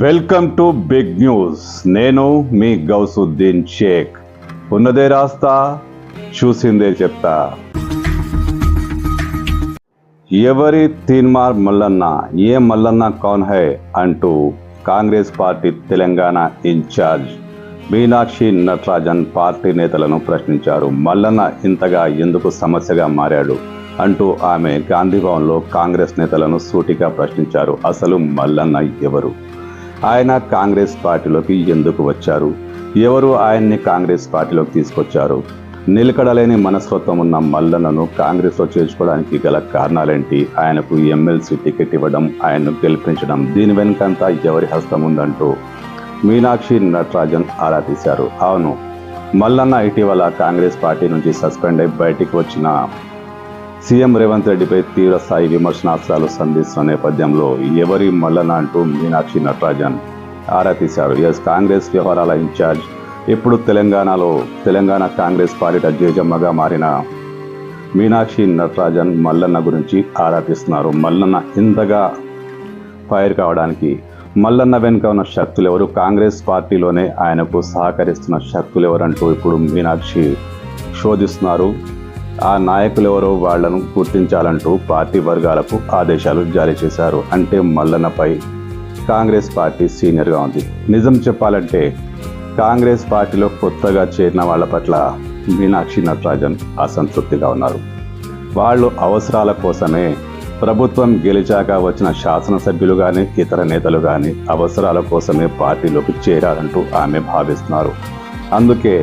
Welcome to big news. నేను మీ గౌసుద్దీన్ షేక్. ఉన్నదే రాస్తా, చూసిందే చెప్తా. ఎవరి తీన్మార్ మల్లన్న, ఏ మల్లన్న కౌన్ హై అంటూ Congress party Telangana incharge Meenakshi Natarajan party నేతలను ప్రశ్నించారు. మల్లన్న ఇంతగా ఎందుకు సమస్యగా మారాడు అంటూ ఆమె గాంధీభవన్లో కాంగ్రెస్ నేతలను సూటిగా ప్రశ్నించారు. అసలు మల్లన్న ఎవరు? ఆయన కాంగ్రెస్ పార్టీలోకి ఎందుకు వచ్చారు? ఎవరు ఆయన్ని కాంగ్రెస్ పార్టీలోకి తీసుకొచ్చారు? నిలకడలేని మనస్తత్వం ఉన్న మల్లన్నను కాంగ్రెస్లో చేర్చుకోవడానికి గల కారణాలేంటి? ఆయనకు ఎమ్మెల్సీ టికెట్ ఇవ్వడం, ఆయన్ను గెలిపించడం, దీని వెనుకంతా ఎవరి హస్తం ఉందంటూ మీనాక్షి నటరాజన్ ఆరా తీశారు. అవును, మల్లన్న ఇటీవల కాంగ్రెస్ పార్టీ నుంచి సస్పెండ్ అయి బయటికి వచ్చిన సీఎం రేవంత్ రెడ్డిపై తీవ్ర స్థాయి విమర్శనాస్త్రాలు సంధిస్తున్న నేపథ్యంలో ఎవరి మల్లన్న అంటూ మీనాక్షి నటరాజన్ ఆరా తీశారు. కాంగ్రెస్ వ్యవహారాల ఇన్ఛార్జ్, ఇప్పుడు తెలంగాణ కాంగ్రెస్ పార్టీ జేజమ్మగా మారిన మీనాక్షి నటరాజన్ మల్లన్న గురించి ఆరా తీస్తున్నారు. మల్లన్న ఇంతగా ఫైర్ కావడానికి మల్లన్న వెనుక ఉన్న శక్తులు ఎవరు? కాంగ్రెస్ పార్టీలోనే ఆయనకు సహకరిస్తున్న శక్తులు ఎవరంటూ ఇప్పుడు మీనాక్షి శోధిస్తున్నారు. ఆ నాయకులు ఎవరో వాళ్లను గుర్తించాలంటూ పార్టీ వర్గాలకు ఆదేశాలు జారీ చేశారు. అంటే మల్లన్నపై కాంగ్రెస్ పార్టీ సీనియర్గా ఉంది. నిజం చెప్పాలంటే కాంగ్రెస్ పార్టీలో కొత్తగా చేరిన వాళ్ళ పట్ల మీనాక్షి నటరాజన్ అసంతృప్తిగా ఉన్నారు. వాళ్ళు అవసరాల కోసమే, ప్రభుత్వం గెలిచాక వచ్చిన శాసనసభ్యులు కానీ ఇతర నేతలు కానీ అవసరాల కోసమే పార్టీలోకి చేరారంటూ ఆమె భావిస్తున్నారు. అందుకే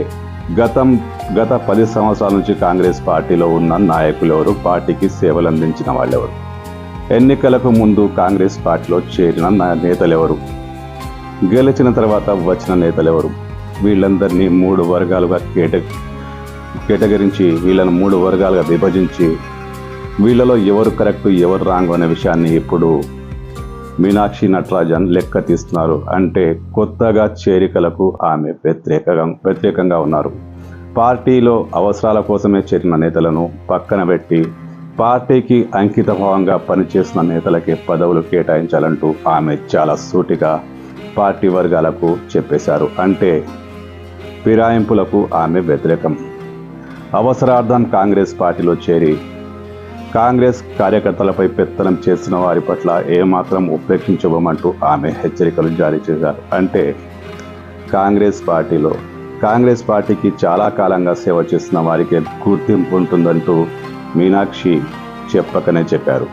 గత 10 సంవత్సరాల నుంచి కాంగ్రెస్ పార్టీలో ఉన్న నాయకులు ఎవరు? పార్టీకి సేవలు అందించిన వాళ్ళెవరు? ఎన్నికలకు ముందు కాంగ్రెస్ పార్టీలో చేరిన నేతలు ఎవరు? గెలిచిన తర్వాత వచ్చిన నేతలు ఎవరు? వీళ్ళందరినీ 3 వర్గాలుగా కేటగిరించి, వీళ్ళను 3 వర్గాలుగా విభజించి వీళ్ళలో ఎవరు కరెక్ట్ ఎవరు రాంగ్ అనే విషయాన్ని ఇప్పుడు మీనాక్షి నటరాజన్ లెక్క తీస్తున్నారు. అంటే కొత్తగా చేరికలకు ఆమె వ్యతిరేకంగా ఉన్నారు. పార్టీలో అవసరాల కోసమే చేరిన నేతలను పక్కన పెట్టి పార్టీకి అంకితభావంగా పనిచేసిన నేతలకి పదవులు కేటాయించాలంటూ ఆమె చాలా సూటిగా పార్టీ వర్గాలకు చెప్పేశారు. అంటే ఫిరాయింపులకు ఆమె వ్యతిరేకం. అవసరార్థం కాంగ్రెస్ పార్టీలో చేరి కాంగ్రెస్ కార్యకర్తలపై పెత్తనం చేసిన వారి పట్ల ఏమాత్రం ఉపేక్షించబోమంటూ ఆమె హెచ్చరికలు జారీ చేశారు. అంటే కాంగ్రెస్ పార్టీకి చాలా కాలంగా సేవ చేస్తున్న వారికి గుర్తింపు ఉంటుందంటూ మీనాక్షి చెప్పకనే చెప్పారు.